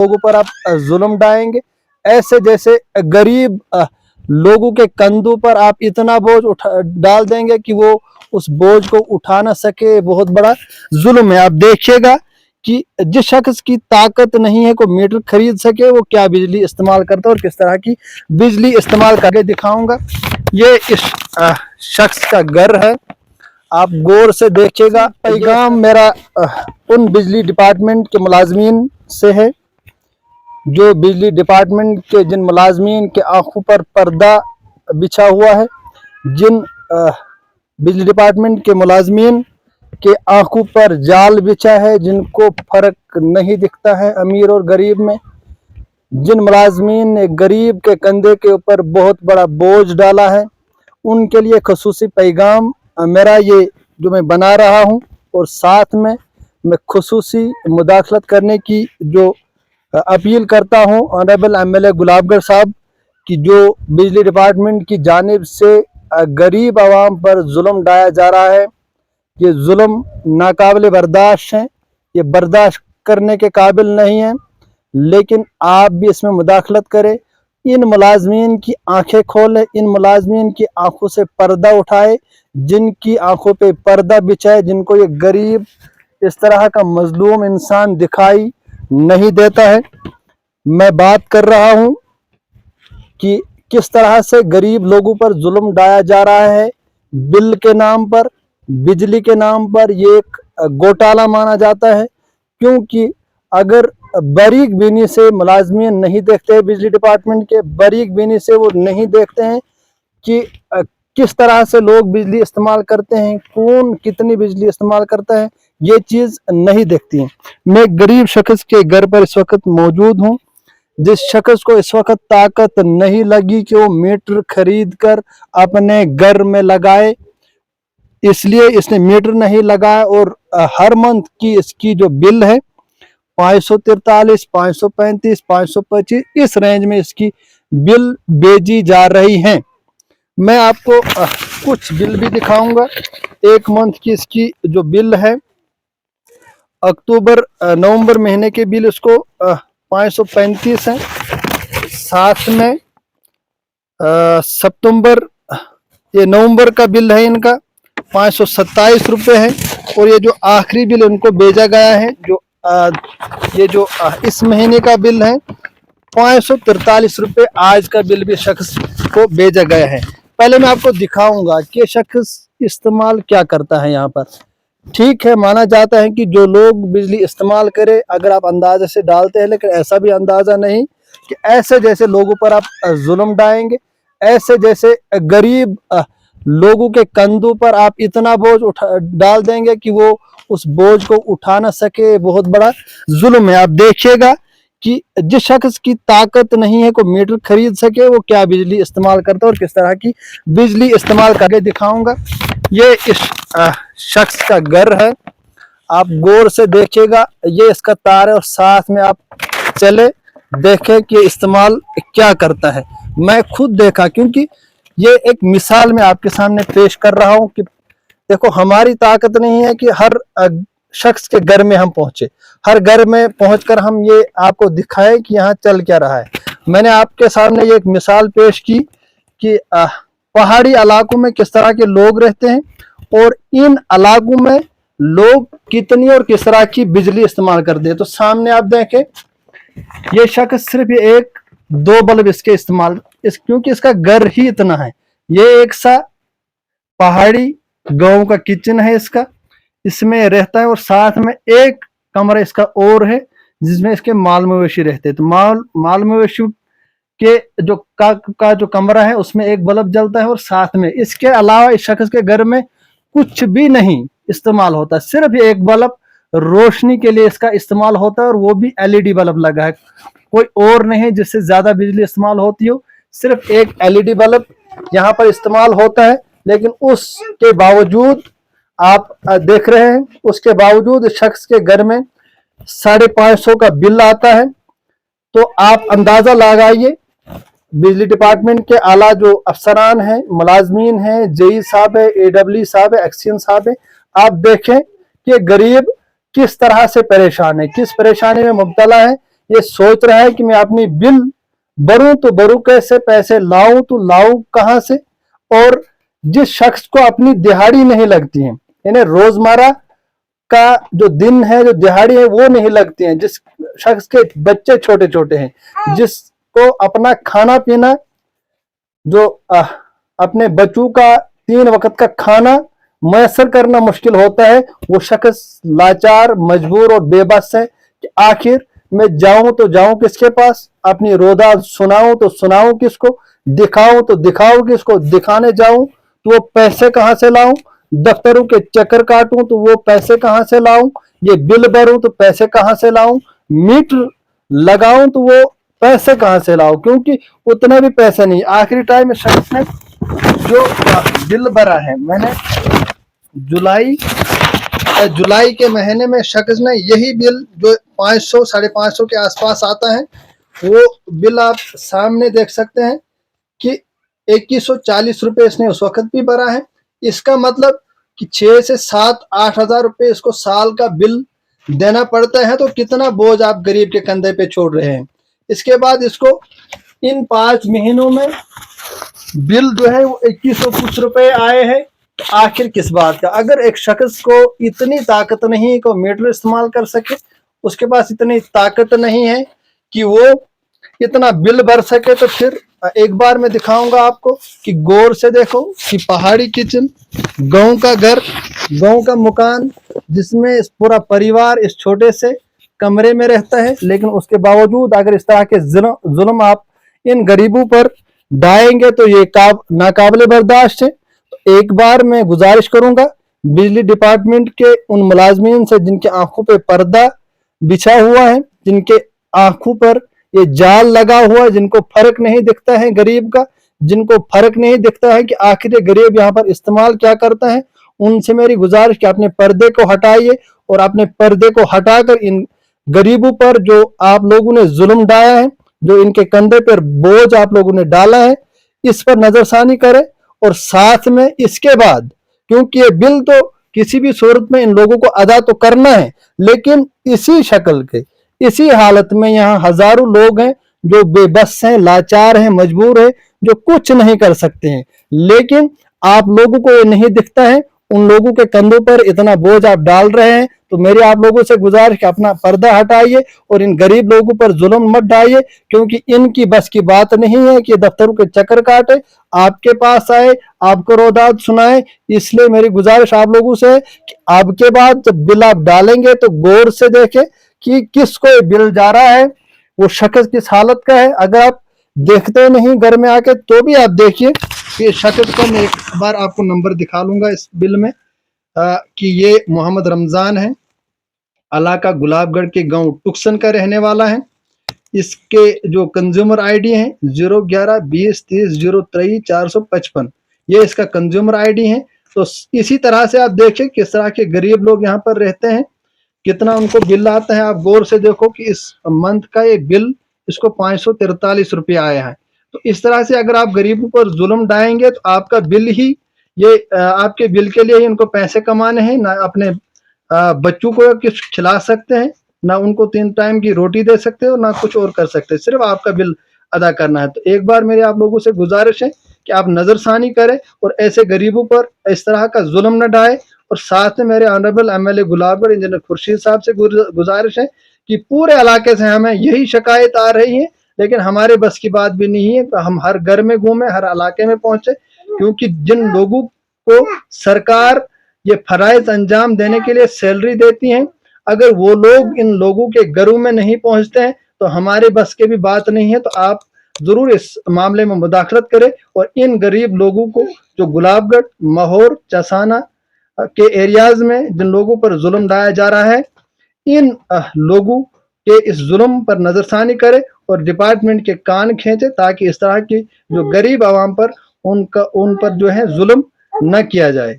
लोगों पर आप जुल्म ढाएंगे, ऐसे जैसे गरीब लोगों के कंधों पर आप इतना बोझ डाल देंगे कि वो उस बोझ को उठा ना सके। बहुत बड़ा जुल्म है। आप देखिएगा कि जिस शख्स की ताकत नहीं है को मीटर खरीद सके, वो क्या बिजली इस्तेमाल करता है और किस तरह की बिजली इस्तेमाल करके दिखाऊंगा। ये इस शख्स का घर है, आप गौर से देखिएगा। पैगाम मेरा उन बिजली डिपार्टमेंट के मुलाजमीन से है जो बिजली डिपार्टमेंट के जिन मुलाजमीन के आंखों पर पर्दा बिछा हुआ है, जिन बिजली डिपार्टमेंट के मुलाजमीन के आंखों पर जाल बिछा है, जिनको फर्क नहीं दिखता है अमीर और गरीब में, जिन मुलाजमीन ने गरीब के कंधे के ऊपर बहुत बड़ा बोझ डाला है, उनके लिए खसूसी पैगाम मेरा ये जो मैं बना रहा हूँ। और साथ में मैं खसूसी मुदाखलत करने की जो अपील करता हूँ ऑनरेबल एमएलए गुलाबगढ़ साहब की, जो बिजली डिपार्टमेंट की जानिब से गरीब आवाम पर जुल्म ढाया जा रहा है। ये जुल्म नाकाबिल बर्दाश्त है, ये बर्दाश्त करने के काबिल नहीं है। लेकिन आप भी इसमें मुदाखलत करें, इन मुलाजमीन की आंखें खोले, इन मुलाजमीन की आंखों से पर्दा उठाए, जिनकी आंखों पे पर्दा बिछाए, जिनको ये गरीब इस तरह का मजलूम इंसान दिखाई नहीं देता है। मैं बात कर रहा हूं कि किस तरह से गरीब लोगों पर जुल्म ढाया जा रहा है। बिल के नाम पर, बिजली के नाम पर ये एक घोटाला माना जाता है, क्योंकि अगर बारीक बीनी से मुलाजमीन नहीं देखते, बिजली डिपार्टमेंट के बारीक बीनी से वो नहीं देखते हैं कि किस तरह से लोग बिजली इस्तेमाल करते हैं, कौन कितनी बिजली इस्तेमाल करता है, ये चीज़ नहीं देखती हैं। मैं गरीब शख्स के घर पर इस वक्त मौजूद हूँ, जिस शख्स को इस वक्त ताकत नहीं लगी कि वो मीटर खरीद कर अपने घर में लगाए, इसलिए इसने मीटर नहीं लगाया। और हर मंथ की इसकी जो बिल है 543, 535, 525 इस रेंज में इसकी बिल भेजी जा रही हैं। मैं आपको कुछ बिल भी दिखाऊंगा। एक मंथ की इसकी जो बिल है, अक्टूबर नवंबर महीने के बिल इसको 535 है। साथ में सितंबर ये नवंबर का बिल है, इनका 527 रुपये है। और ये जो आखिरी बिल उनको भेजा गया है, जो ये जो इस महीने का बिल है 543 रुपये, आज का बिल भी शख्स को भेजा गया है। पहले मैं आपको दिखाऊंगा कि शख्स इस्तेमाल क्या करता है यहाँ पर। ठीक है, माना जाता है कि जो लोग बिजली इस्तेमाल करे, अगर आप अंदाजे से डालते हैं, लेकिन ऐसा भी अंदाजा नहीं कि ऐसे जैसे लोगों पर आप जुल्म ढाएंगे, ऐसे जैसे गरीब लोगों के कंधों पर आप इतना बोझ डाल देंगे कि वो उस बोझ को उठा ना सके। बहुत बड़ा जुल्म है। आप देखिएगा कि जिस शख्स की ताकत नहीं है को मीटर खरीद सके, वो क्या बिजली इस्तेमाल करता है और किस तरह की बिजली इस्तेमाल करके दिखाऊंगा। ये इस शख्स का घर है, आप गौर से देखिएगा। ये इसका तार है और साथ में आप चले देखें कि इस्तेमाल क्या करता है। मैं खुद देखा, क्योंकि ये एक मिसाल मैं आपके सामने पेश कर रहा हूं कि देखो, हमारी ताकत नहीं है कि हर शख्स के घर में हम पहुंचे, हर घर में पहुंचकर हम ये आपको दिखाएं कि यहाँ चल क्या रहा है। मैंने आपके सामने ये एक मिसाल पेश की कि पहाड़ी इलाकों में किस तरह के लोग रहते हैं और इन इलाकों में लोग कितनी और किस तरह की बिजली इस्तेमाल करते हैं। तो सामने आप देखें, ये शख्स सिर्फ एक दो बल्ब इसके इस्तेमाल क्योंकि इसका घर ही इतना है। ये एक सा पहाड़ी गांव का किचन है इसका, इसमें रहता है। और साथ में एक कमरा इसका और है जिसमें इसके माल मवेशी रहते हैं। तो माल मवेशी के जो कमरा है उसमें एक बल्ब जलता है और साथ में इसके अलावा इस शख्स के घर में कुछ भी नहीं इस्तेमाल होता, सिर्फ एक बल्ब रोशनी के लिए इसका इस्तेमाल होता है, और वो भी एलईडी बल्ब लगा है, कोई और नहीं है जिससे ज्यादा बिजली इस्तेमाल होती हो। सिर्फ एक एलईडी बल्ब यहाँ पर इस्तेमाल होता है। लेकिन उसके बावजूद आप देख रहे हैं, उसके बावजूद शख्स के घर में 550 का बिल आता है। तो आप अंदाजा लगाइए, बिजली डिपार्टमेंट के आला जो अफसरान हैं, मुलाजमीन हैं, जेई साहब है, एडब्ल्यू साहब है, एक्सीएन साहब है, आप देखें कि गरीब किस तरह से परेशान है, किस परेशानी में मुब्तला है। ये सोच रहा है कि मैं अपनी बिल भरूं तो भरूं कैसे, पैसे लाऊं तो लाऊं कहां से। और जिस शख्स को अपनी दिहाड़ी नहीं लगती है, यानी रोजमर्रा का जो दिन है, जो दिहाड़ी है वो नहीं लगती है, जिस शख्स के बच्चे छोटे छोटे हैं, जिसको अपना खाना पीना, जो अपने बच्चों का 3 वक्त का खाना मैसर करना मुश्किल होता है, वो शख्स लाचार, मजबूर और बेबस है कि आखिर मैं जाऊं तो जाऊं किसके पास, अपनी रोदा सुनाऊं तो सुनाऊं किसको, दिखाऊं तो दिखाऊं किसको, दिखाने जाऊं तो वो पैसे कहां से लाऊं, दफ्तरों के चक्कर काटूं तो वो पैसे कहां से लाऊं, ये बिल भरूं तो पैसे कहां से लाऊं, मीटर लगाऊं तो वो पैसे कहां से लाऊं, क्योंकि उतने भी पैसे नहीं। आखिरी टाइम में शख्स ने जो बिल भरा है, मैंने जुलाई के महीने में शख्स ने यही बिल जो 500 550 के आसपास आता है, वो बिल आप सामने देख सकते हैं कि 2140 रुपये इसने उस वक्त भी भरा है। इसका मतलब कि 6 से 7-8 हजार रुपये इसको साल का बिल देना पड़ता है। तो कितना बोझ आप गरीब के कंधे पे छोड़ रहे हैं। इसके बाद इसको इन 5 महीनों में बिल जो है वो 2100 कुछ रुपए आए हैं। तो आखिर किस बात का। अगर एक शख्स को इतनी ताकत नहीं कि वो मीटर इस्तेमाल कर सके, उसके पास इतनी ताकत नहीं है कि वो इतना बिल भर सके, तो फिर एक बार मैं दिखाऊंगा आपको कि गौर से देखो कि पहाड़ी किचन, गांव का घर, गांव का मकान, जिसमें इस पूरा परिवार इस छोटे से कमरे में रहता है, लेकिन उसके बावजूद अगर इस तरह के जुल्म आप इन गरीबों पर ढाएंगे तो ये नाकाबिले बर्दाश्त है। तो एक बार मैं गुजारिश करूंगा बिजली डिपार्टमेंट के उन मुलाजमीन से जिनके आंखों पे पर्दा बिछा हुआ है, जिनके आंखों पर ये जाल लगा हुआ है, जिनको फर्क नहीं दिखता है गरीब का, जिनको फर्क नहीं दिखता है कि आखिर ये गरीब यहाँ पर इस्तेमाल क्या करता है, उनसे मेरी गुजारिश कि अपने पर्दे को हटाइए और अपने पर्दे को हटाकर इन गरीबों पर जो आप लोगों ने जुल्म ढाया है, जो इनके कंधे पर बोझ आप लोगों ने डाला है, इस पर नजरसानी करें। और साथ में इसके बाद, क्योंकि ये बिल तो किसी भी सूरत में इन लोगों को अदा तो करना है, लेकिन इसी शक्ल के, इसी हालत में यहाँ हजारों लोग हैं जो बेबस हैं, लाचार हैं, मजबूर हैं, जो कुछ नहीं कर सकते हैं। लेकिन आप लोगों को ये नहीं दिखता है, उन लोगों के कंधों पर इतना बोझ आप डाल रहे हैं। तो मेरी आप लोगों से गुजारिश कि अपना पर्दा हटाइए और इन गरीब लोगों पर जुल्म मत ढाइए, क्योंकि इनकी बस की बात नहीं है कि दफ्तरों के चक्कर काटे, आपके पास आए, आपको रोदात सुनाए। इसलिए मेरी गुजारिश आप लोगों से है कि आपके बाद जब बिल आप डालेंगे तो गौर से देखें कि किसको ये बिल जा रहा है, वो शख्स किस हालत का है। अगर आप देखते नहीं घर में आके, तो भी आप देखिए कि शख्स को मैं एक बार आपको नंबर दिखा लूंगा इस बिल में कि ये मोहम्मद रमजान है, इलाका गुलाबगढ़ के गांव टुक्सन का रहने वाला है। इसके जो कंज्यूमर आईडी है 011-20-30-023-455, ये इसका कंज्यूमर आईडी है। तो इसी तरह से आप देखें किस तरह के गरीब लोग यहाँ पर रहते हैं, कितना उनको बिल आता है। आप गौर से देखो कि इस मंथ का ये बिल इसको 543 रुपये आया है। तो इस तरह से अगर आप गरीबों पर जुल्म ढाएंगे तो आपका बिल ही ये आपके बिल के लिए ही इनको पैसे कमाने हैं, ना अपने बच्चों को कुछ खिला सकते हैं, ना उनको 3 टाइम की रोटी दे सकते हो, ना कुछ और कर सकते, सिर्फ आपका बिल अदा करना है। तो एक बार मेरी आप लोगों से गुजारिश है कि आप नजरसानी करें और ऐसे गरीबों पर इस तरह का जुल्म न ढाए। और साथ में मेरे honourable MLA Gulabgarh engineer Khurshid साहब से गुजारिश है कि पूरे इलाके से हमें यही शिकायत आ रही है, लेकिन हमारे बस की बात भी नहीं है कि हम हर घर में घूमे, हर इलाके में पहुंचे, क्योंकि जिन लोगों को सरकार ये फराइज अंजाम देने के लिए सैलरी देती हैं, अगर वो लोग इन लोगों के घरों में नहीं पहुंचते हैं तो हमारे बस की भी बात नहीं है। तो आप जरूर इस मामले में मुदाखलत करें और इन गरीब लोगों को जो गुलाबगढ़, माहौर, चसाना के एरियाज में जिन लोगों पर जुल्म ढाया जा रहा है, इन लोगों के इस जुल्म पर नजरसानी करें और डिपार्टमेंट के कान खींचे, ताकि इस तरह की जो गरीब आवाम पर उन पर जो है जुल्म न किया जाए।